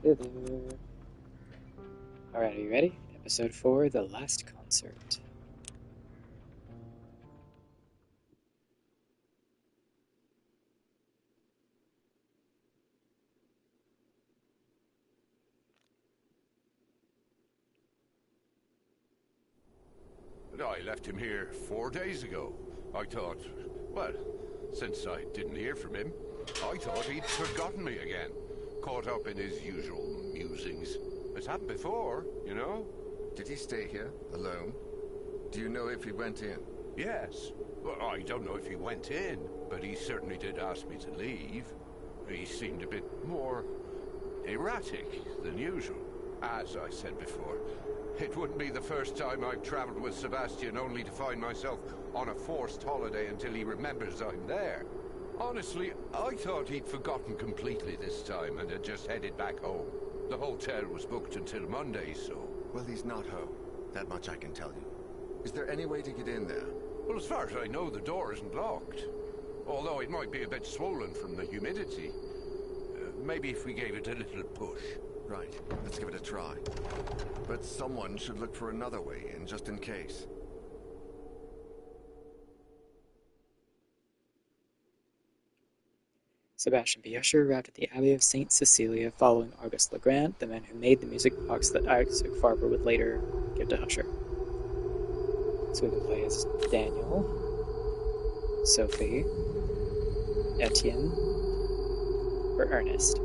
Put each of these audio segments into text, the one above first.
Hello. Alright, are you ready? Episode 4, The Last Concert. I left him here 4 days ago. I thought, well, since I didn't hear from him, I thought he'd forgotten me again. Caught up in his usual musings. It's happened before, you know? Did he stay here, alone? Do you know if he went in? Yes. Well, I don't know if he went in, but he certainly did ask me to leave. He seemed a bit more erratic than usual. As I said before, it wouldn't be the first time I've traveled with Sebastian only to find myself on a forced holiday until he remembers I'm there. Honestly, I thought he'd forgotten completely this time and had just headed back home. The hotel was booked until Monday, so... Well, he's not home. That much I can tell you. Is there any way to get in there? Well, as far as I know, the door isn't locked. Although it might be a bit swollen from the humidity. Maybe if we gave it a little push. Right, let's give it a try. But someone should look for another way in, just in case. Sebastian P. Usher arrived at the Abbey of St. Cecilia following Auguste Legrand, the man who made the music box that Isaac Farber would later give to Usher. So we can play as Daniel, Sophie, Etienne, or Ernest.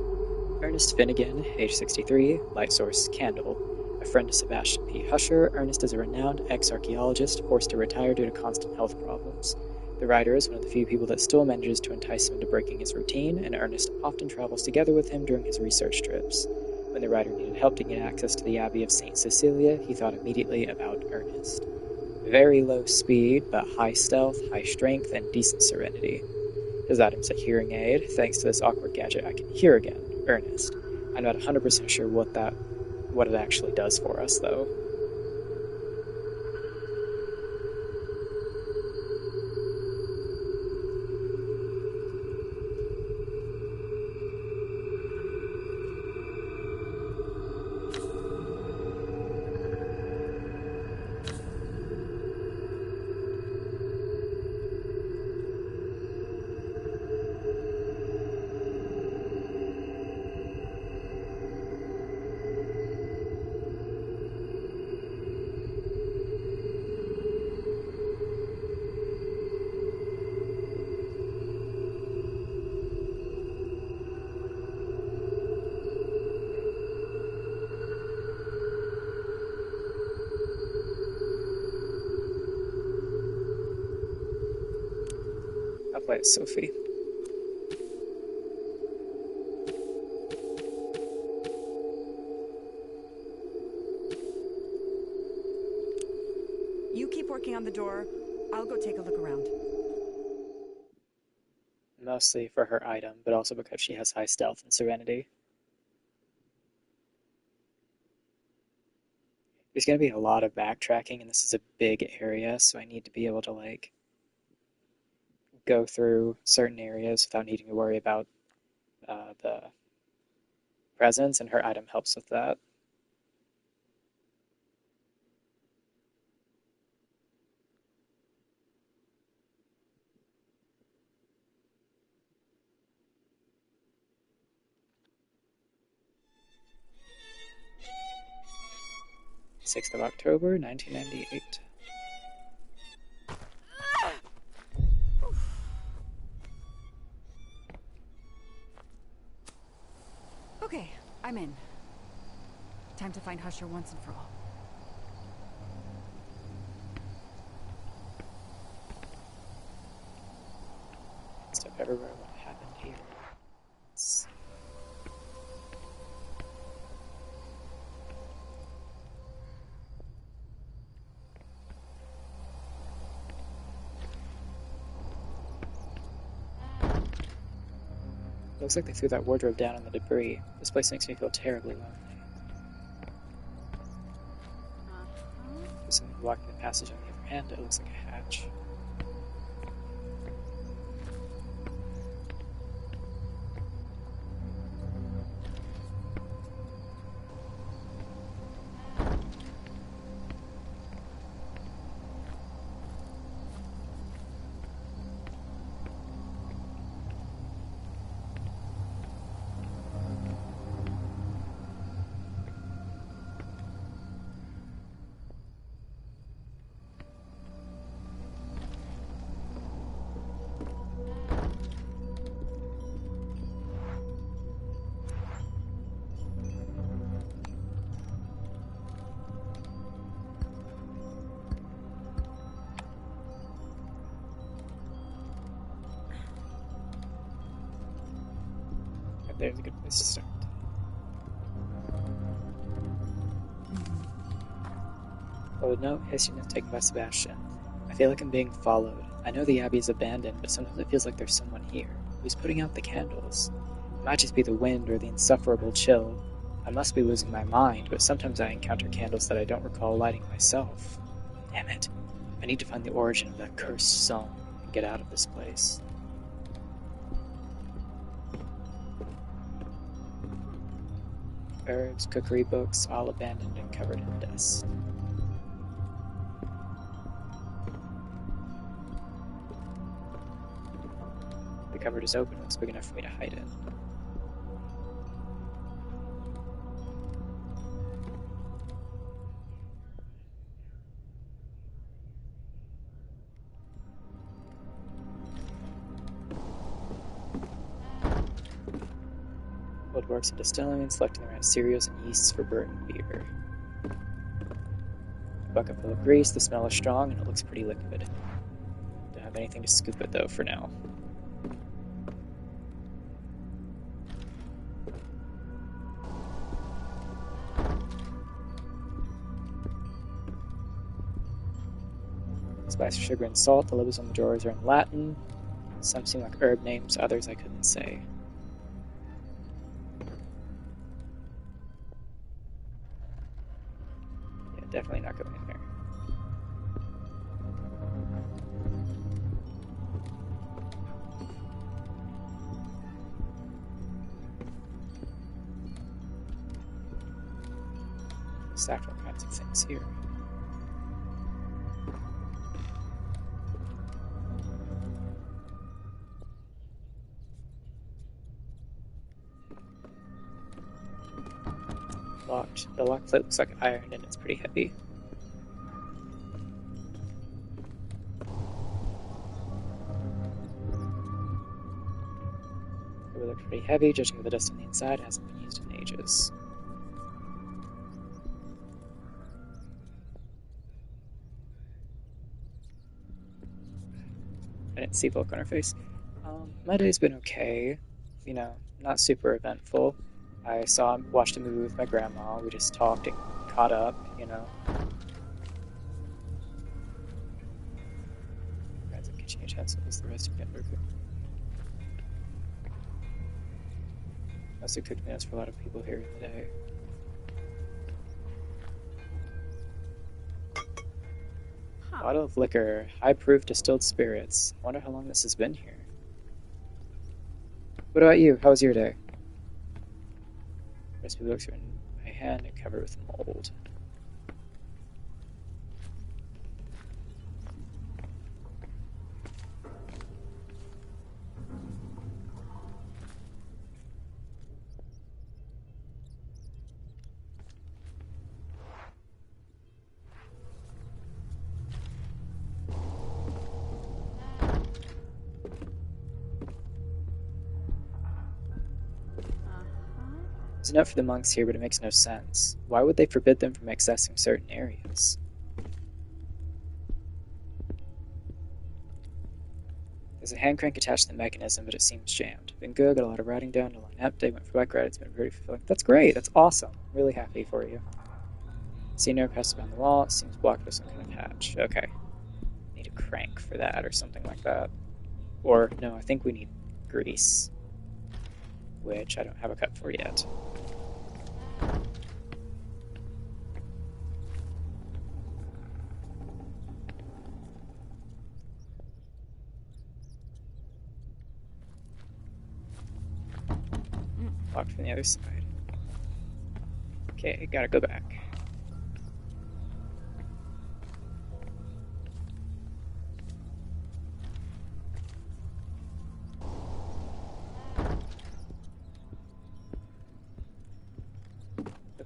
Ernest Finnegan, age 63, light source candle. A friend to Sebastian P. Usher, Ernest is a renowned ex-archaeologist forced to retire due to constant health problems. The writer is one of the few people that still manages to entice him into breaking his routine, and Ernest often travels together with him during his research trips. When the writer needed help to gain access to the Abbey of St. Cecilia, he thought immediately about Ernest. Very low speed, but high stealth, high strength, and decent serenity. His item's a hearing aid. Thanks to this awkward gadget, I can hear again. Ernest. I'm not 100% sure what it actually does for us, though. I'll play as Sophie. You keep working on the door. I'll go take a look around. Mostly for her item, but also because she has high stealth and serenity. There's going to be a lot of backtracking, and this is a big area, so I need to be able to, go through certain areas without needing to worry about the presence, and her item helps with that. October 6th, 1998. Okay, I'm in. Time to find Usher once and for all. Stuff everywhere. What happened here? Looks like they threw that wardrobe down in the debris. This place makes me feel terribly lonely. There's something blocking the passage on the other hand. It looks like a hatch. there's a good place to start. Oh, no, Hissing is taken by Sebastian. I feel like I'm being followed. I know the Abbey is abandoned, but sometimes it feels like there's someone here. Who's putting out the candles? It might just be the wind or the insufferable chill. I must be losing my mind, but sometimes I encounter candles that I don't recall lighting myself. Damn it. I need to find the origin of that cursed song and get out of this place. Herbs, cookery books, all abandoned and covered in dust. The cupboard is open, looks big enough for me to hide in. Old works in distilling and selecting the right cereals and yeasts for brewing beer. A bucket full of grease, the smell is strong and it looks pretty liquid. Don't have anything to scoop it though for now. Spice, sugar, and salt. The labels on the drawers are in Latin. Some seem like herb names, others I couldn't say. Yeah, definitely not going in there. Stacked all kinds of things here. Locked. The lock plate looks like iron and it's pretty heavy. It would look pretty heavy, judging by the dust on the inside. It hasn't been used in ages. I didn't see Volk on her face. My day's been okay. You know, not super eventful. Watched a movie with my grandma. We just talked and caught up, you know. Kinds of kitchen utensils, the rest of it. Mostly cooked meals for a lot of people here in the day. Bottle of liquor, high-proof distilled spirits. I wonder how long this has been here. What about you? How was your day? Recipe books are in my hand and covered with mold. There's enough for the monks here, but it makes no sense. Why would they forbid them from accessing certain areas? There's a hand crank attached to the mechanism, but it seems jammed. Been good, got a lot of writing done, a long nap day, went for bike ride, it's been very fulfilling. That's great, that's awesome. I'm really happy for you. Senior passed around the wall, it seems blocked with some kind of hatch. Okay. Need a crank for that or something like that. Or, no, I think we need grease. Which I don't have a cut for yet. Locked from the other side. Okay, gotta go back.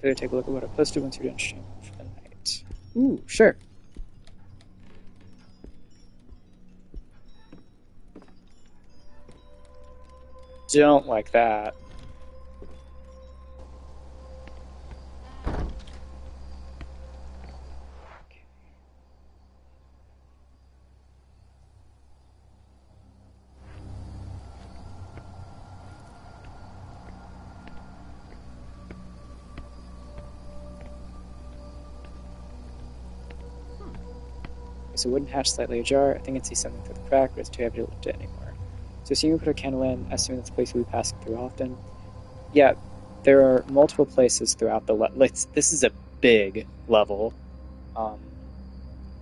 Better take a look at what I posted once you're done streaming for the night. Ooh, sure. Don't like that. There's a wooden hatch slightly ajar. I think I can see something through the crack, but it's too heavy to lift it anymore. So assuming we put a candle in, assuming that's a place we'll be passing through often. Yeah, there are multiple places throughout the level. This is a big level.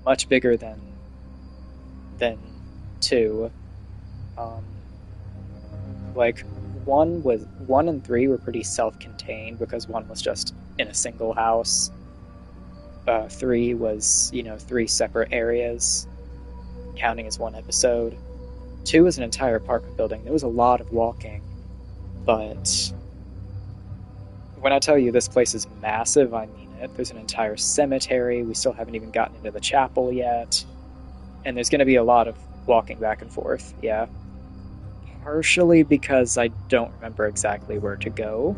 Much bigger than 2. Like 1 and 3 were pretty self-contained because 1 was just in a single house. 3 was, 3 separate areas, counting as 1 episode. 2 was an entire apartment building. There was a lot of walking, but when I tell you this place is massive, I mean it. There's an entire cemetery. We still haven't even gotten into the chapel yet. And there's going to be a lot of walking back and forth, yeah. Partially because I don't remember exactly where to go.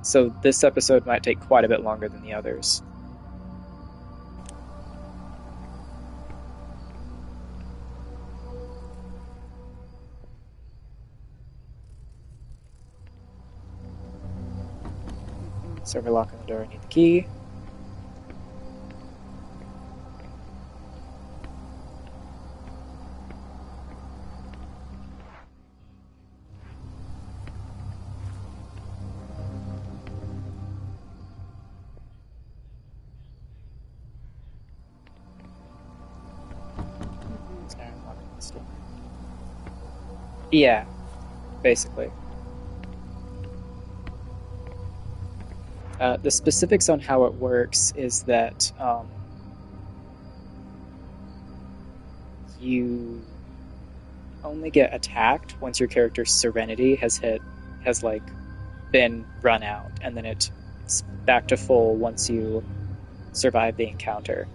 So this episode might take quite a bit longer than the others. So we're locking the door, I need the key. Yeah, basically. The specifics on how it works is that you only get attacked once your character's serenity has been run out, and then it's back to full once you survive the encounter.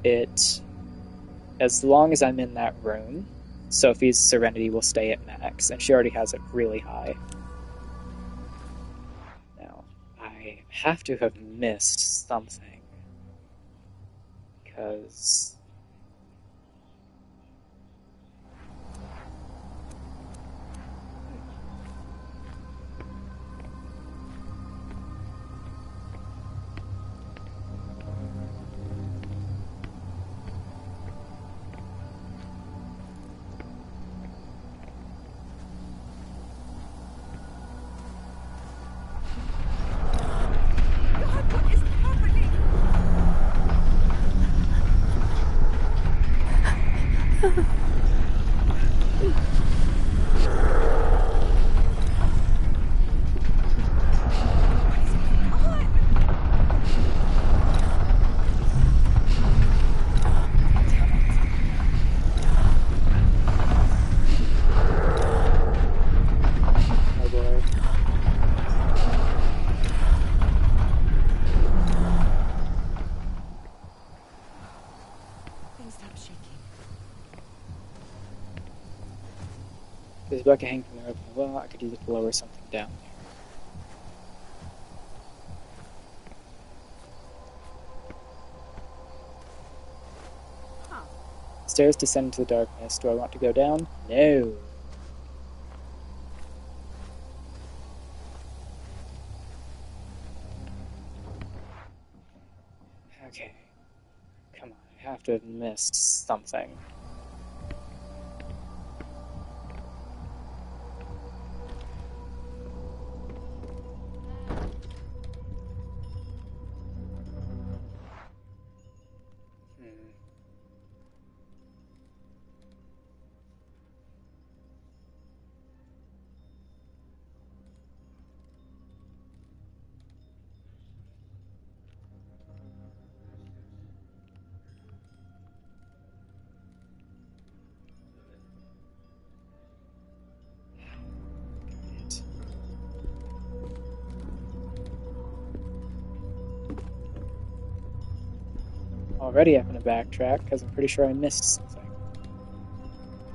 As long as I'm in that room, Sophie's serenity will stay at max, and she already has it really high. Now, I have to have missed something, because there's a bucket hanging from the rope in the well. I could use it to lower something down there. Stairs descend into the darkness. Do I want to go down? No. Okay. Come on, I have to have missed something. Already I'm going to backtrack because I'm pretty sure I missed something.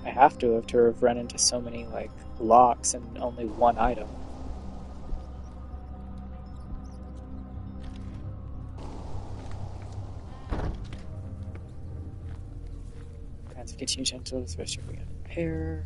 I have to have run into so many, locks and only one item. Kinds of continue gentle, especially if we got to repair.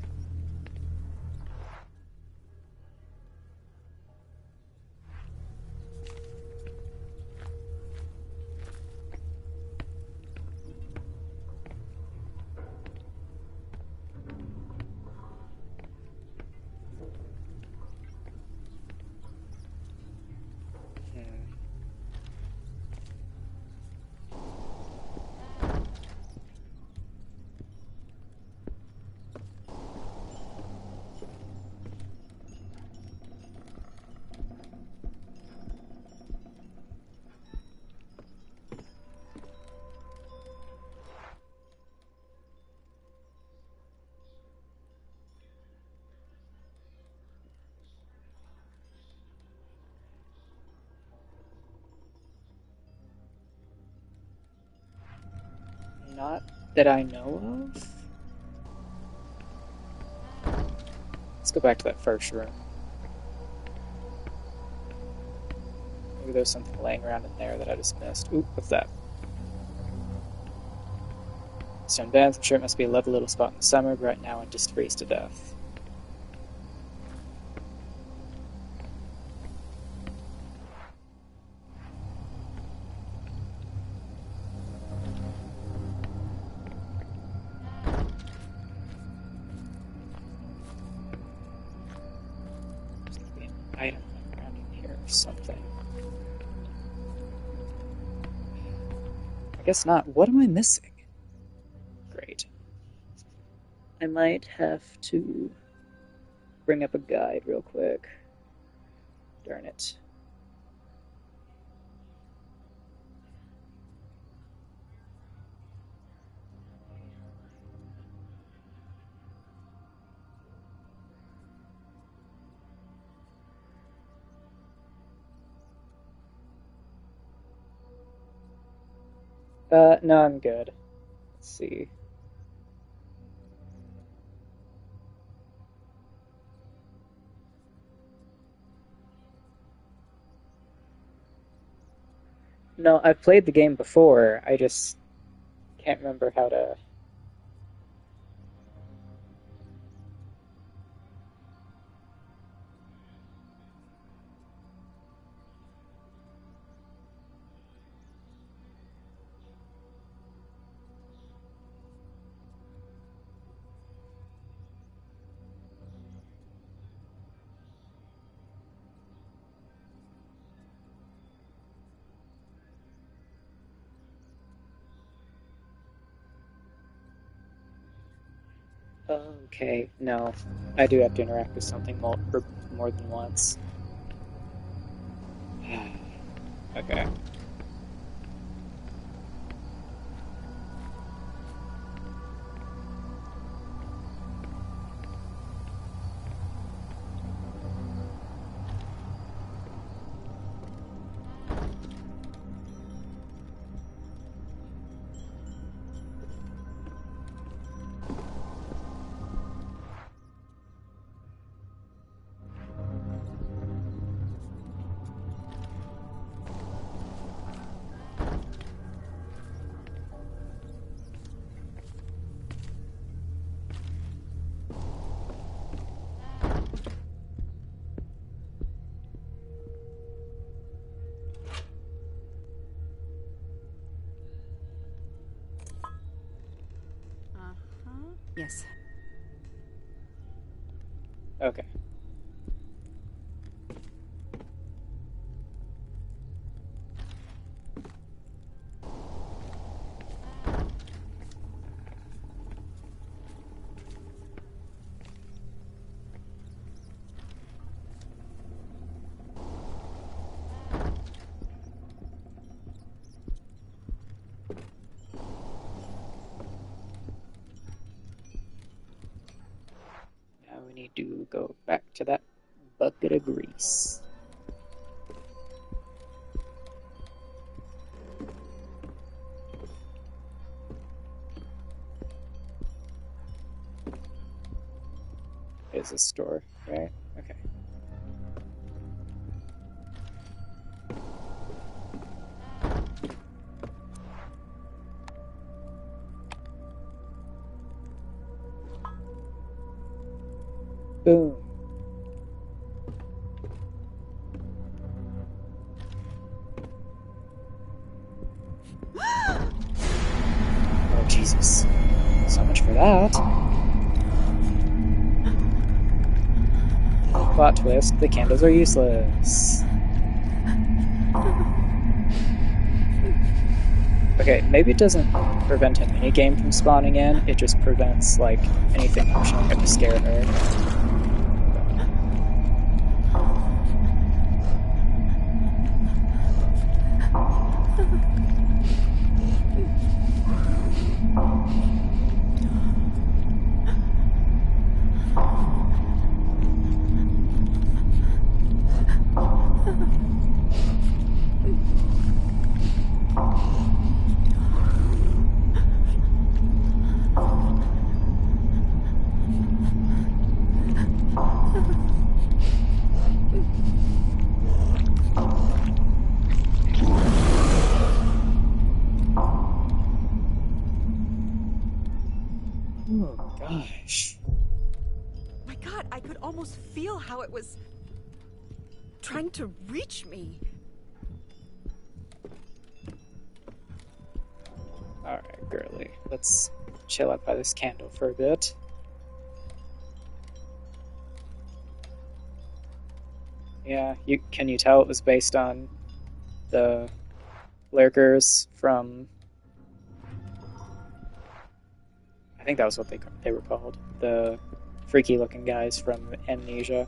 Not that I know of. Let's go back to that first room. Maybe there's something laying around in there that I just missed. Ooh, what's that? Stone bands, I'm sure it must be a lovely little spot in the summer, but right now I just freeze to death. There's gonna be an item around in here or something. I guess not. What am I missing? Great. I might have to bring up a guide real quick. Darn it. No, I'm good. Let's see. No, I've played the game before. I just can't remember how to. Okay, no. I do have to interact with something more than once. Okay. Yes. Okay. Now we need to go back to that bucket of grease. Is a store, right? Okay. Boom. Oh, Jesus. So much for that. Plot twist, the candles are useless. Okay, maybe it doesn't prevent an mini-game from spawning in, it just prevents, like, anything from showing up to scare her. gosh. My God, I could almost feel how it was trying to reach me. Alright, girly. Let's chill out by this candle for a bit. Yeah, can you tell it was based on the lurkers from... I think that was what they were called. The freaky-looking guys from Amnesia.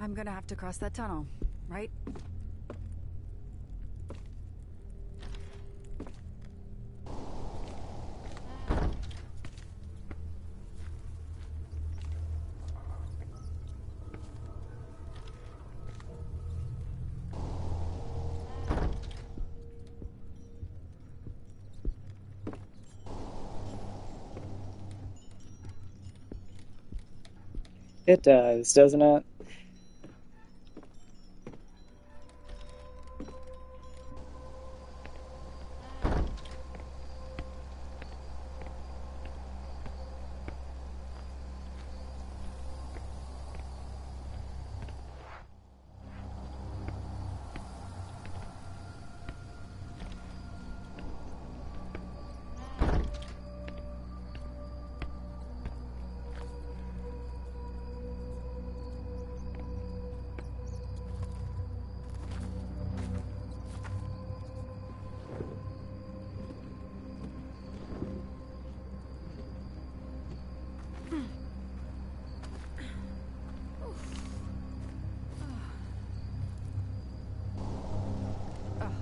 I'm gonna have to cross that tunnel, right? It does, doesn't it?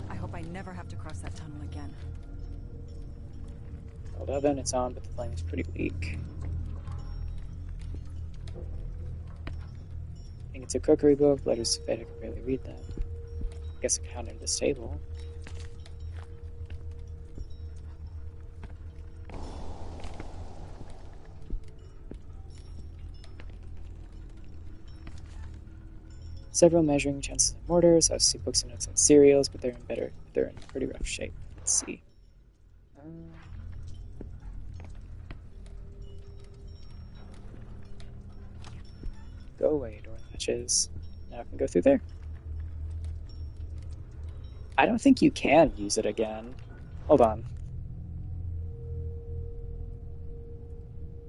I hope I never have to cross that tunnel again. Old oven, it's on, but the flame is pretty weak. I think it's a cookery book. Letters to fate, I can barely read them. I guess I counted this table. Several measuring utensils and mortars. I see books and notes on cereals, but they're in pretty rough shape. Let's see. Go away, door latches. Now I can go through there. I don't think you can use it again. Hold on.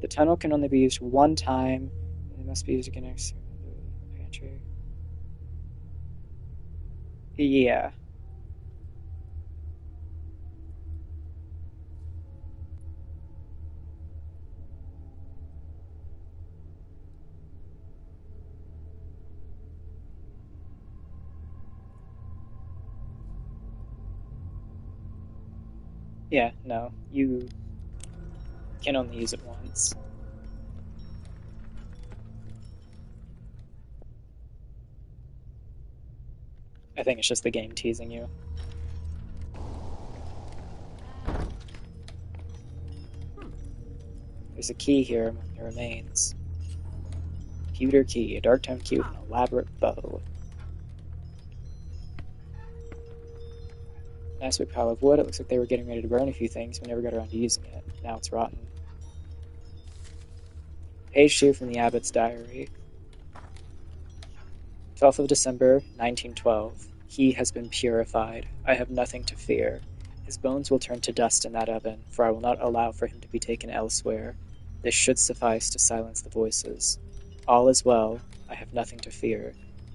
The tunnel can only be used one time. It must be used again next to the pantry. Yeah. Yeah, no. You can only use it once. I think it's just the game teasing you. There's a key here among the remains. Pewter key, a dark tone key with an elaborate bow. Nice big pile of wood. It looks like they were getting ready to burn a few things, but never got around to using it. Now it's rotten. Page 2 from the Abbot's diary. 12th of December, 1912. He has been purified. I have nothing to fear. His bones will turn to dust in that oven, for I will not allow for him to be taken elsewhere. This should suffice to silence the voices. All is well. I have nothing to fear.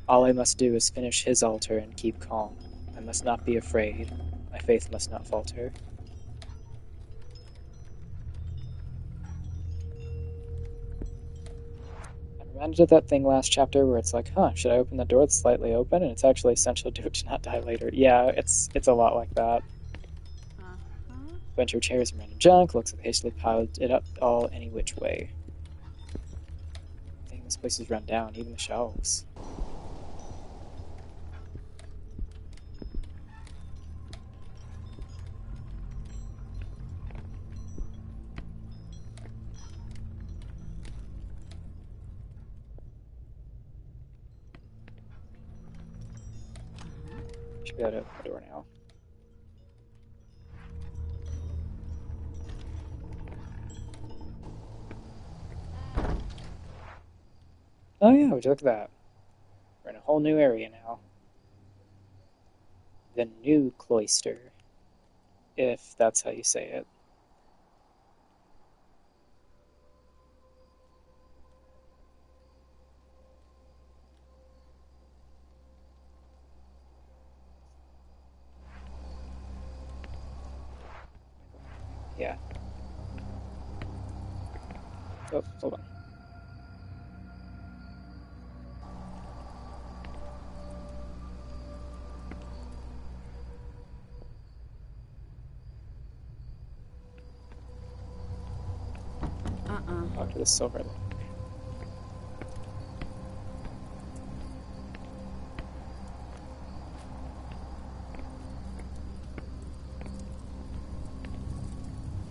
All I must do is finish his altar and keep calm. I must not be afraid. My faith must not falter. kind of did that thing last chapter where it's like, huh, should I open the door that's slightly open? And it's actually essential to do it to not die later. Yeah, it's a lot like that. Uh-huh. Bunch of chairs and random junk. Looks like they hastily piled it up all any which way. Dang, this place is run down, even the shelves. Should be able to open the door now. Oh yeah, would you look at that? We're in a whole new area now. The new cloister, if that's how you say it. Yeah. Oh, hold on. Talk to the silver link.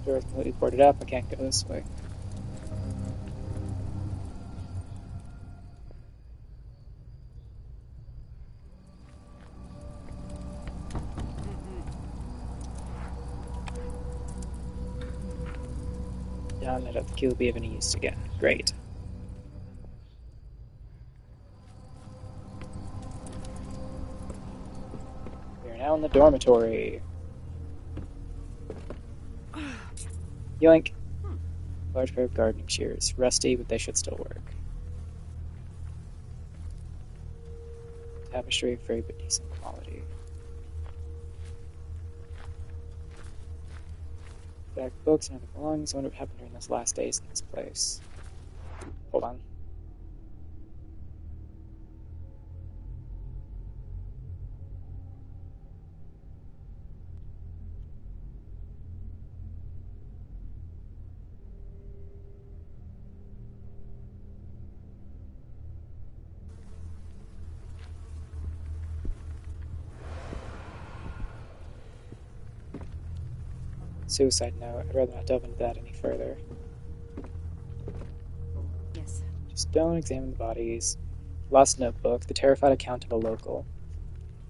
Door is completely boarded up. I can't go this way. Down, I doubt the key will be of any use again. Great. We are now in the dormitory. Yoink. Large pair of gardening shears. Rusty, but they should still work. Tapestry, very but decent quality. Back books and other belongings. I wonder what happened during those last days in this place. Hold on. Suicide note. I'd rather not delve into that any further. Yes. Just don't examine the bodies. Lost notebook. The terrified account of a local.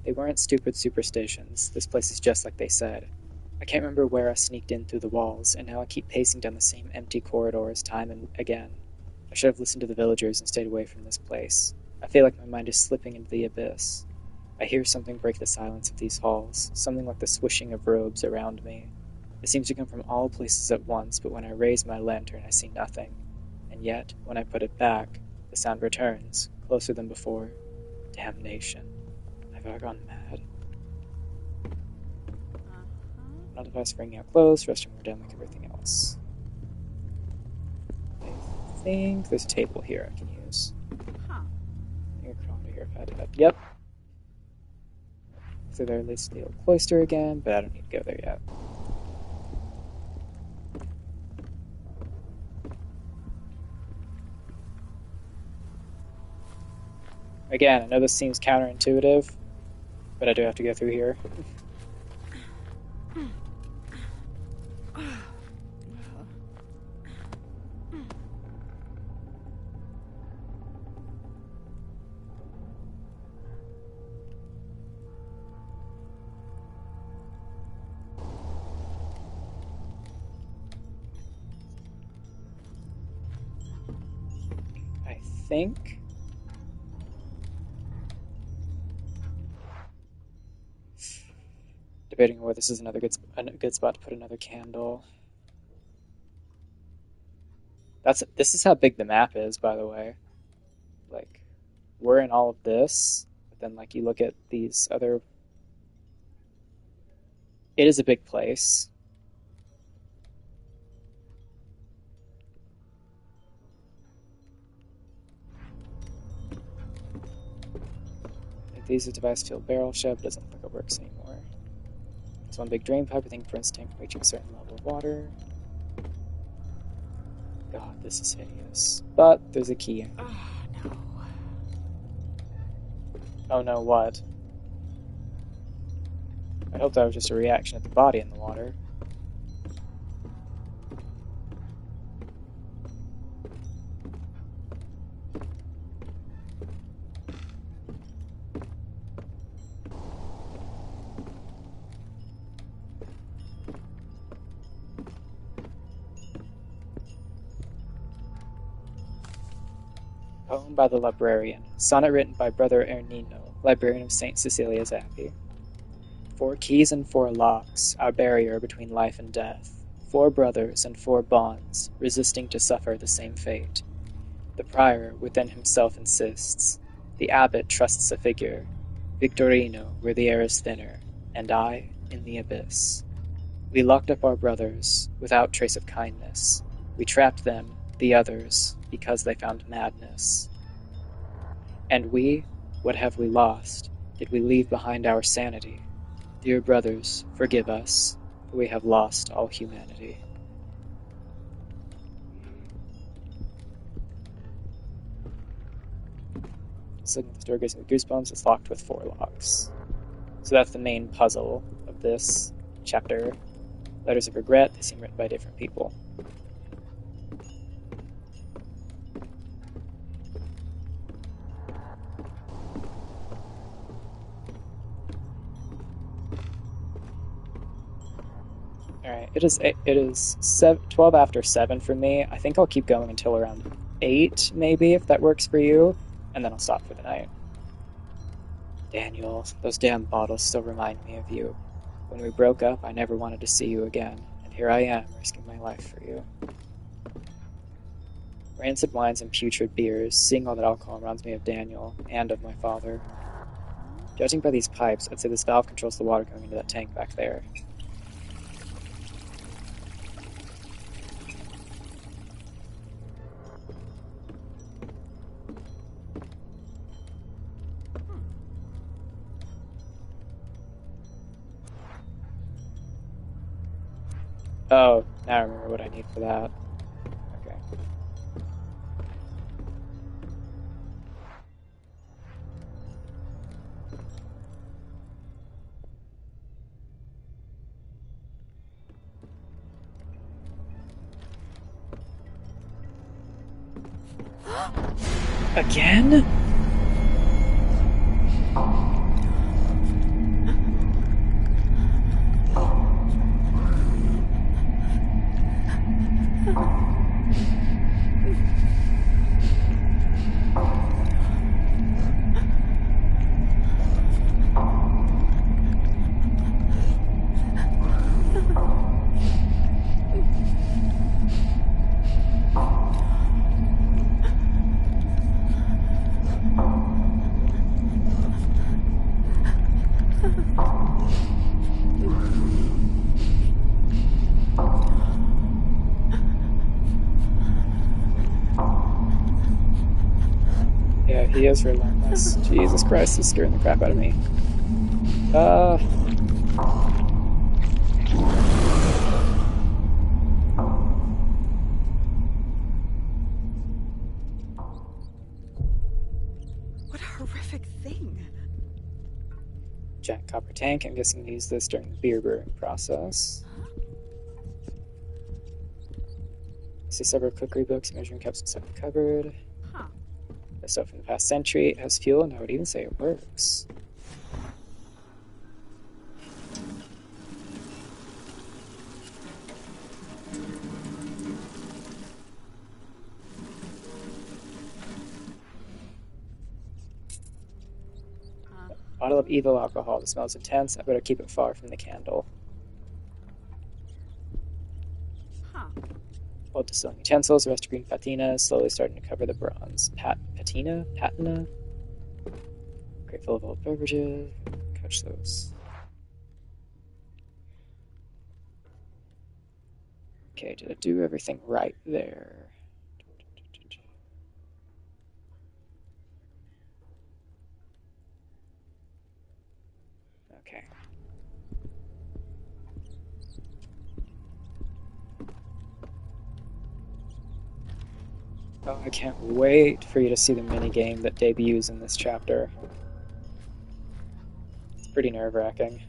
They weren't stupid superstitions. This place is just like they said. I can't remember where I sneaked in through the walls, and now I keep pacing down the same empty corridors time and again. I should have listened to the villagers and stayed away from this place. I feel like my mind is slipping into the abyss. I hear something break the silence of these halls, something like the swishing of robes around me. It seems to come from all places at once, but when I raise my lantern, I see nothing. And yet, when I put it back, the sound returns, closer than before. Damnation. Have I gone mad? Not device for wringing out clothes, resting more down like everything else. I think there's a table here I can use. Huh. I think I crawled here if I did that. Yep. So there leads to the old cloister again, but I don't need to go there yet. Again, I know this seems counterintuitive, but I do have to go through here. I think... Debating whether this is a good spot to put another candle. This is how big the map is, by the way. Like, we're in all of this, but then like you look at these other. It is a big place. Sophie's device-filled barrel ship. Doesn't look like it works anymore. There's one big drain pipe. Everything prevents tank from reaching a certain level of water. God, this is hideous. But there's a key. Oh, no. Oh no, what? I hope that was just a reaction of the body in the water. Poem by the Librarian. Sonnet written by Brother Ernino, librarian of St. Cecilia's Abbey. 4 keys and 4 locks, our barrier between life and death. 4 brothers and 4 bonds, resisting to suffer the same fate. The prior within himself insists. The abbot trusts a figure. Victorino, where the air is thinner, and I in the abyss. We locked up our brothers, without trace of kindness. We trapped them, the others, because they found madness. And we, what have we lost? Did we leave behind our sanity? Dear brothers, forgive us, for we have lost all humanity. Just looking at the door gives me goosebumps. It's locked with 4 locks. So that's the main puzzle of this chapter. Letters of regret, they seem written by different people. Alright, it is 12 after 7 for me. I think I'll keep going until around 8, maybe, if that works for you, and then I'll stop for the night. Daniel, those damn bottles still remind me of you. When we broke up, I never wanted to see you again, and here I am, risking my life for you. Rancid wines and putrid beers, seeing all that alcohol reminds me of Daniel, and of my father. Judging by these pipes, I'd say this valve controls the water going into that tank back there. Oh, now I remember what I need for that. Okay. Again? Yeah, he is relentless. Jesus Christ, he's scaring the crap out of me. What a horrific thing. Giant copper tank. I'm guessing they use this during the beer brewing process. I see several cookery books, measuring cups inside the cupboard. Huh. The stuff from the past century. It has fuel, and I would even say it works. Bottle of evil alcohol. The smell is intense. I better keep it far from the candle. Huh. Old distilling utensils, rust green patina, slowly starting to cover the bronze. Patina? Patina? Crate full of old beverages. Catch those. Okay, did I do everything right there? Oh, I can't wait for you to see the minigame that debuts in this chapter. It's pretty nerve-wracking.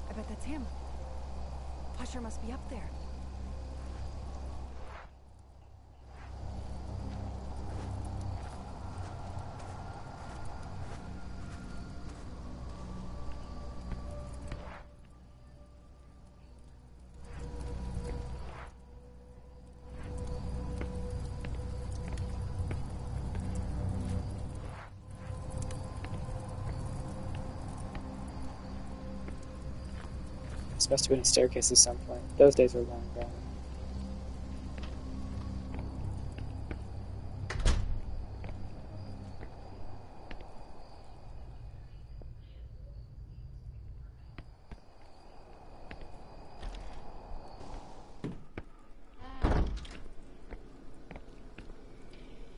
I bet that's him. Pusher must be up there. This must have been a staircase at some point. Those days are long gone.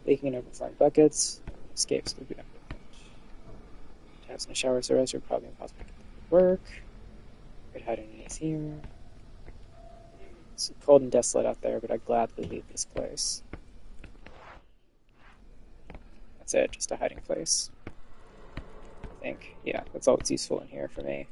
Leaking and overflowing buckets. Escapes will be done. Tabs in the shower surrounds are probably impossible to get to work. Could hide underneath here. It's cold and desolate out there, but I'd gladly leave this place. That's it, just a hiding place. I think. Yeah, that's all that's useful in here for me.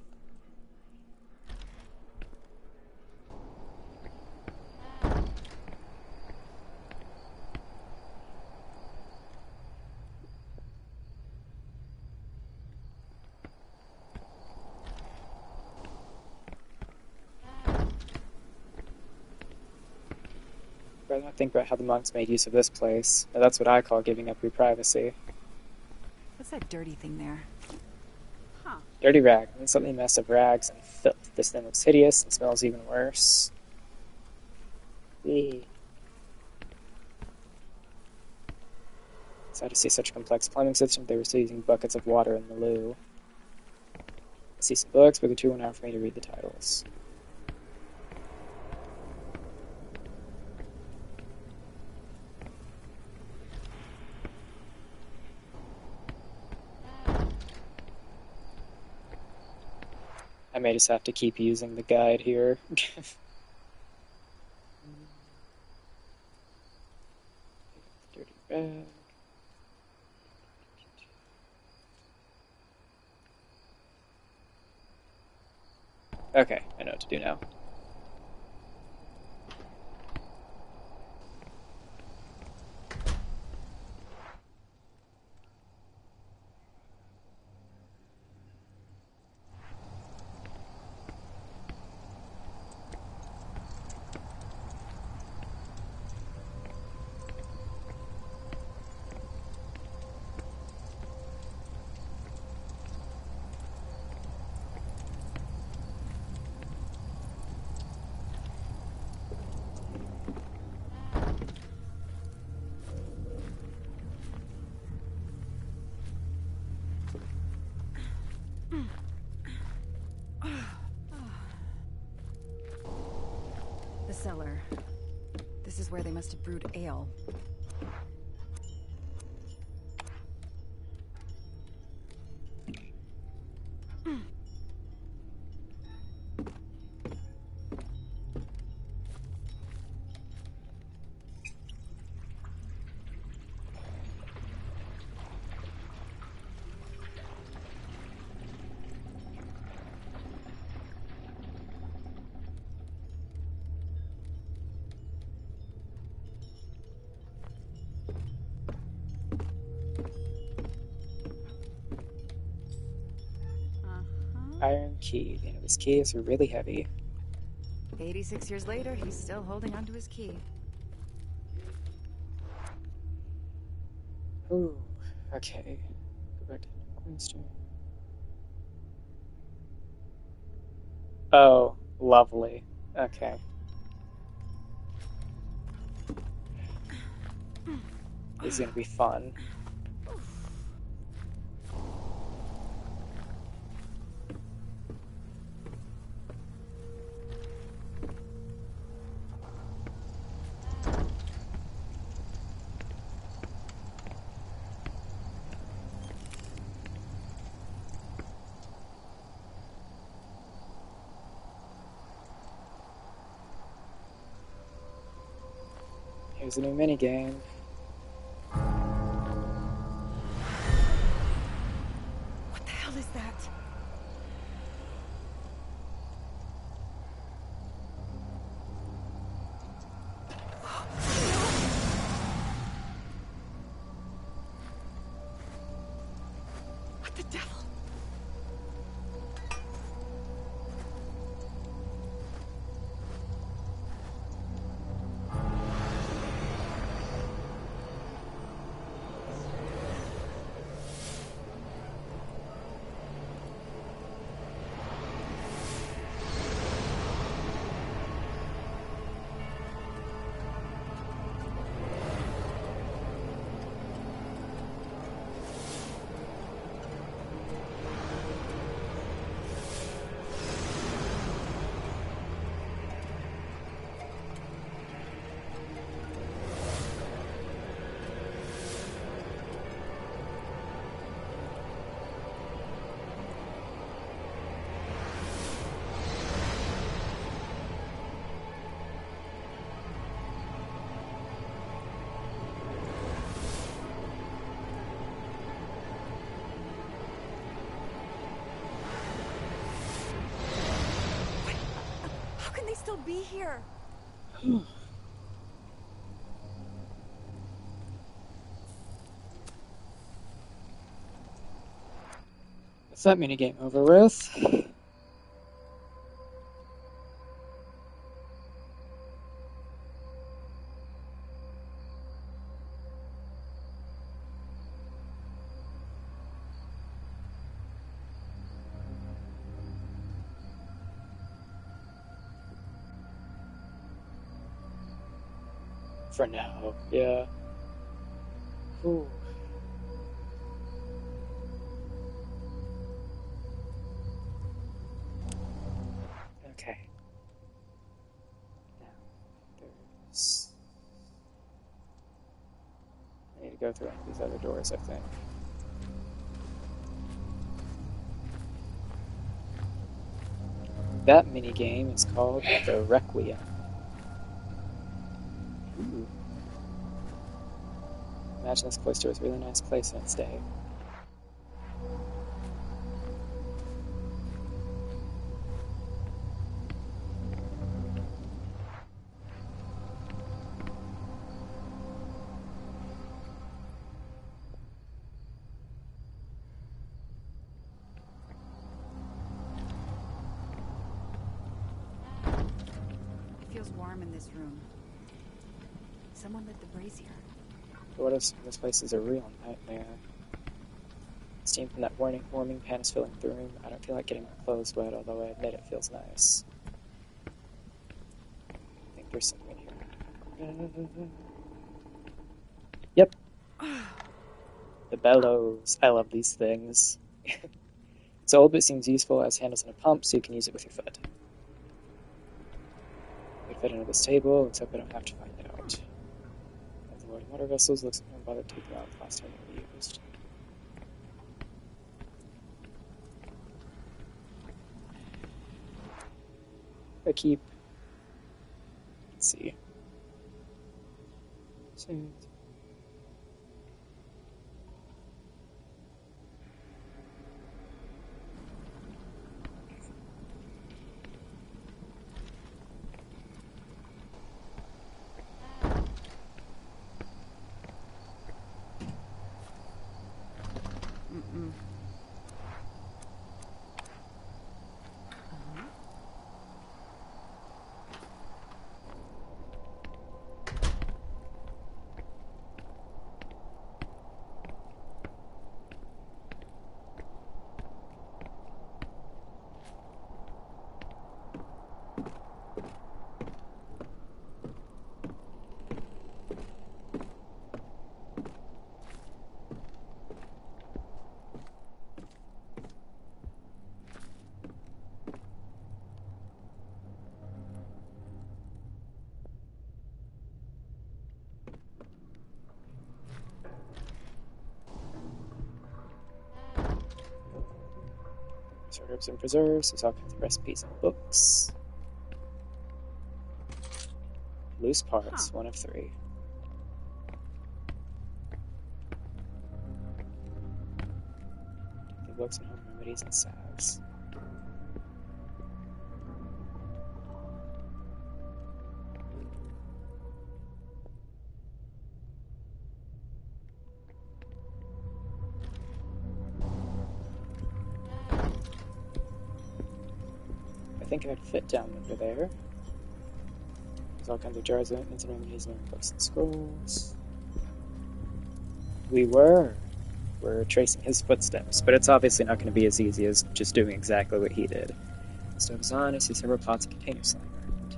Rather not think about how the monks made use of this place. Now, that's what I call giving up your privacy. What's that dirty thing there? Huh. Dirty rag. I mean, something mess of rags and filth. This thing looks hideous and smells even worse. Eee. Sad to see such a complex plumbing system. They were still using buckets of water in the loo. I see some books, but they're too worn out for me to read the titles. I may just have to keep using the guide here. Dirty rag. Okay, I know what to do now. The cellar. This is where they must have brewed ale. Iron key. The end of this key is really heavy. 86 years later, he's still holding onto his key. Ooh, okay. Go back to the cornerstone. Oh, lovely. Okay. This is gonna be fun. Here's a new minigame. What the hell is that? What the devil? How can they still be here? What's that minigame over with? For now, yeah. Ooh. Okay. Now, there's... I need to go through one of these other doors, I think. That minigame is called the Requiem. Ooh. Imagine this cloister was a really nice place in its day. It feels warm in this room. Someone lit the brazier. But what if this place is a real nightmare? Steam from that warming pan is filling the room. I don't feel like getting my clothes wet, although I admit it feels nice. I think there's something in here. Yep. The bellows. I love these things. It's old but seems useful as handles in a pump, so you can use it with your foot. I could fit under this table, except I don't have to find out. As the loading water vessels, looks like I haven't bothered to take them out the last time they were used. I keep... Let's see. Mm-mm. Herbs and preserves. There's all kinds of recipes and books. Loose parts, 1 of 3. The books and home remedies and salves. I think I'd fit down under there. There's all kinds of jars, ointments, and remedies, and books and scrolls. We're tracing his footsteps, but it's obviously not going to be as easy as just doing exactly what he did. The stove's on. I see several pots and containers lying around.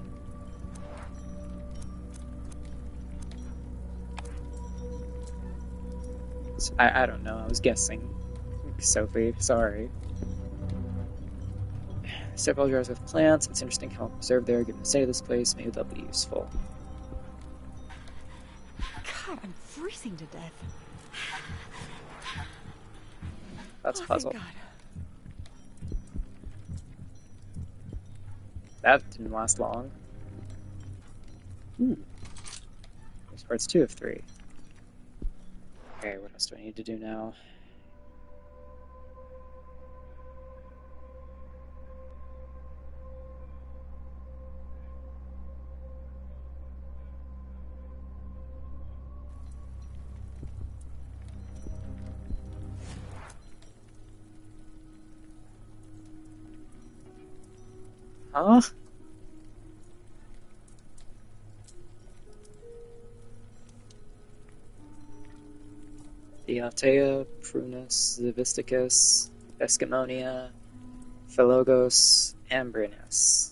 So, I don't know. I was guessing. Sophie, sorry. Several jars with plants. It's interesting how preserved they are given the state of this place. Maybe they'll be useful. God, I'm freezing to death. That's a Oh, puzzle. thank God. That didn't last long. Ooh. There's parts 2 of 3. Okay, what else do I need to do now? Huh? Diatea, Prunus, Zivisticus, Escimonia, Philogos, Ambrinus.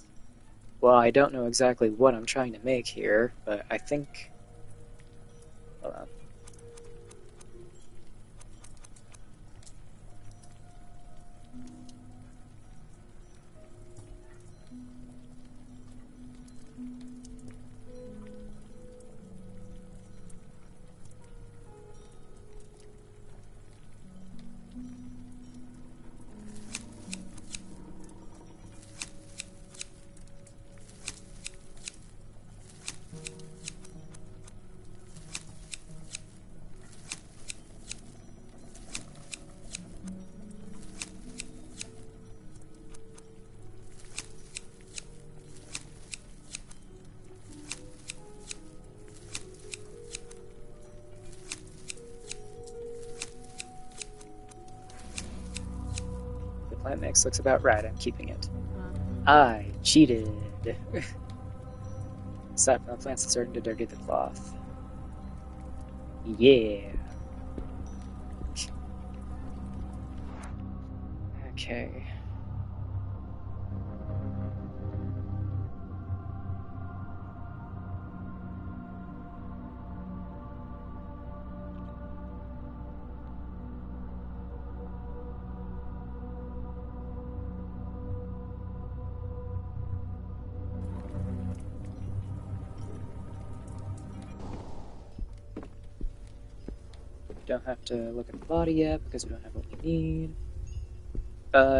Well, I don't know exactly what I'm trying to make here, but I think... Hold on. Plant mix looks about right. I'm keeping it. I cheated. Aside from the plants, it's starting to dirty the cloth. Yeah. Okay. Don't have to look at the body yet because we don't have what we need.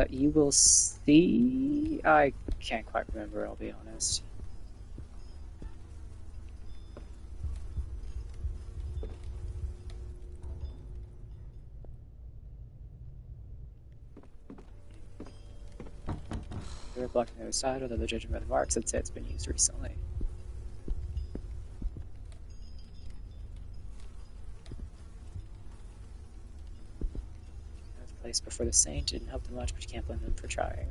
You will see... I can't quite remember, I'll be honest. We're blocking the other side, although the judging by the marks, I'd say it's been used recently. Place before the saint didn't help them much, but you can't blame them for trying.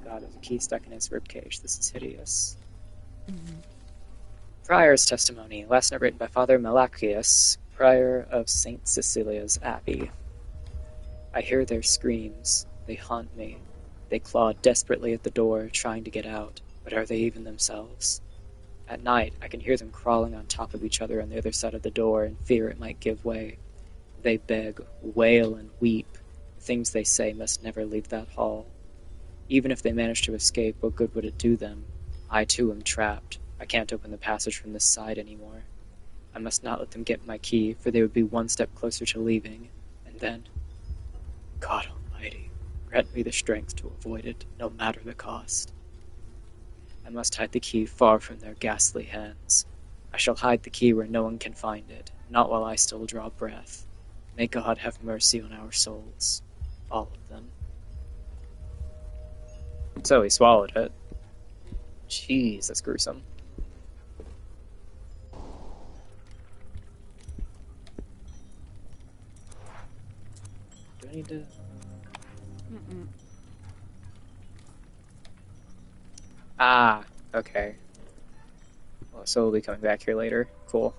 God, there's a key stuck in his ribcage. This is hideous. Prior's testimony. Last note written by Father Malachius, prior of St. Cecilia's Abbey. I hear their screams. They haunt me. They claw desperately at the door, trying to get out. But are they even themselves? At night, I can hear them crawling on top of each other on the other side of the door and fear it might give way. They beg, wail, and weep. The things they say must never leave that hall. Even if they manage to escape, what good would it do them? I too am trapped. I can't open the passage from this side anymore. I must not let them get my key, for they would be one step closer to leaving, and then... God Almighty, grant me the strength to avoid it, no matter the cost. I must hide the key far from their ghastly hands. I shall hide the key where no one can find it, not while I still draw breath. May God have mercy on our souls. All of them. So he swallowed it. Jeez, that's gruesome. Do I need to... Ah, okay. Well, so we'll be coming back here later. Cool.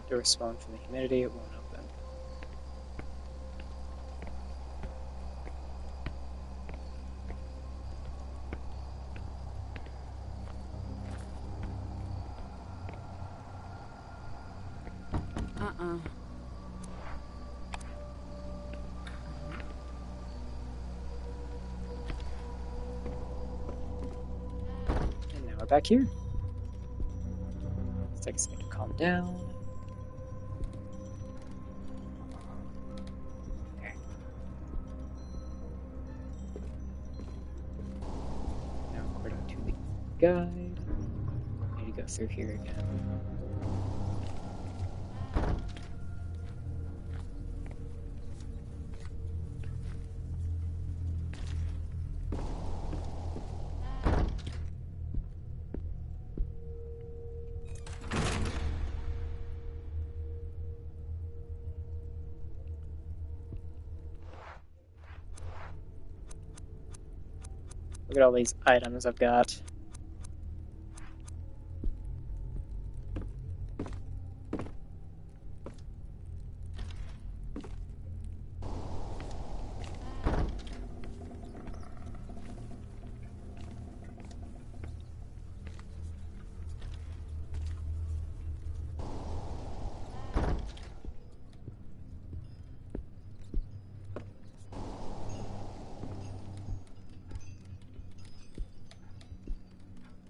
To respond from the humidity, it won't open. And now we're back here. It's like it's going to calm down. Okay. Now according to the guide, I need to go through here again. Look at all these items I've got.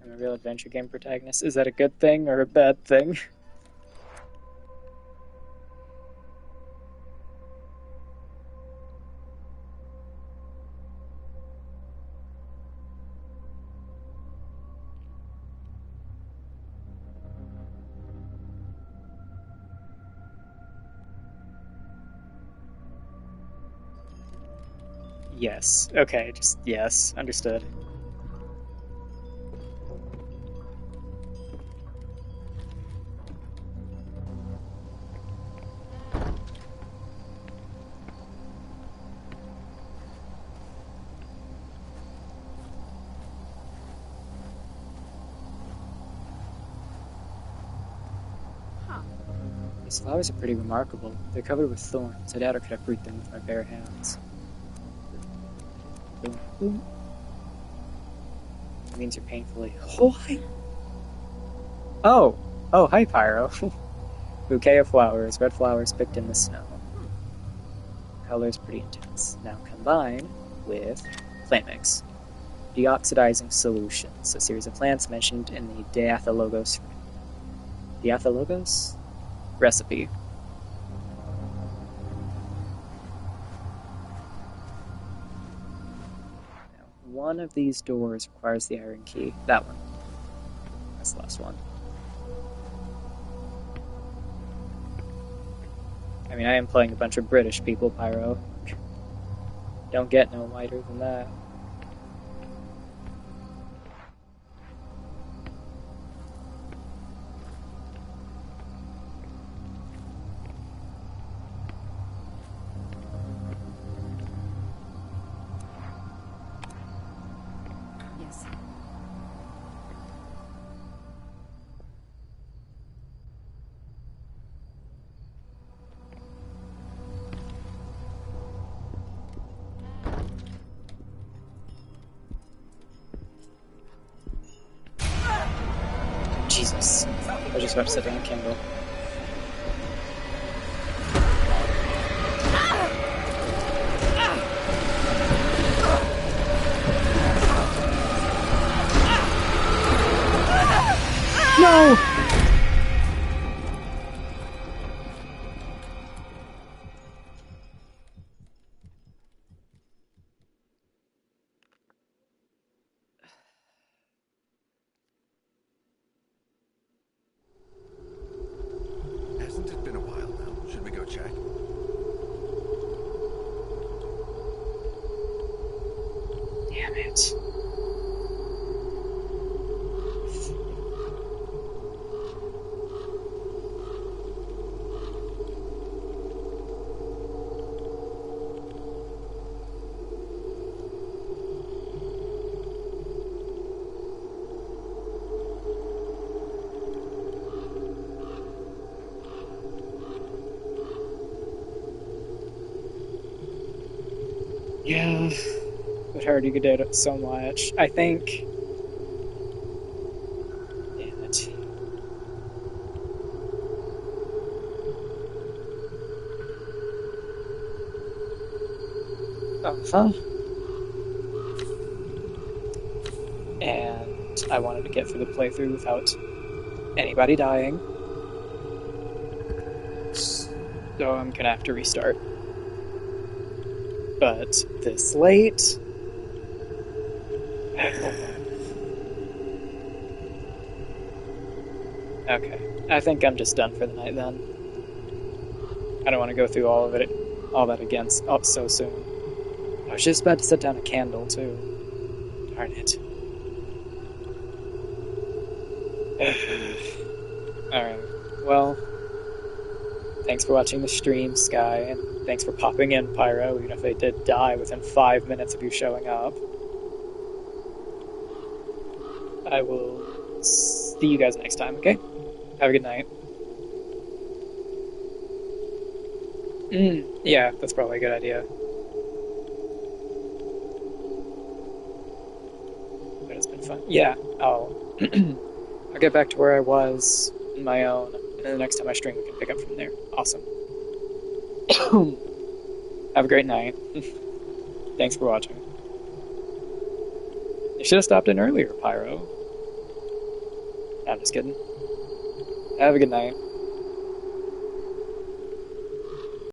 I'm a real adventure game protagonist. Is that a good thing or a bad thing? Yes. Okay, just yes. Understood. These flowers are pretty remarkable. They're covered with thorns. I doubt I could uproot them with my bare hands. Boom, boom. It means you're painfully... Oh, hi! Oh, hi, Pyro. Bouquet of flowers, red flowers picked in the snow. Color's pretty intense. Now combine with plant mix. Deoxidizing solutions, a series of plants mentioned in the Diathylogos recipe. Now, one of these doors requires the iron key. That one. That's the last one. I mean, I am playing a bunch of British people, Pyro. Don't get no whiter than that. Yes. Jesus. I was just about to set down a candle. No! Hasn't it been a while now? Should we go check? Damn it. Yeah, but heard you could do it so much. I think. Damn it. Huh? And I wanted to get through the playthrough without anybody dying. So I'm gonna have to restart. But this late? Okay. I think I'm just done for the night then. I don't want to go through all that again so soon. I was just about to set down a candle too. Darn it. Alright. Well, thanks for watching the stream, Sky, and thanks for popping in, Pyro, even if they did die within 5 minutes of you showing up. I will see you guys next time, okay? Have a good night. Yeah, that's probably a good idea. But it's been fun. Yeah, I'll get back to where I was on my own, and then the next time I stream we can pick up from there. Awesome. Have a great night. Thanks for watching. You should have stopped in earlier, Pyro. I'm just kidding. Have a good night.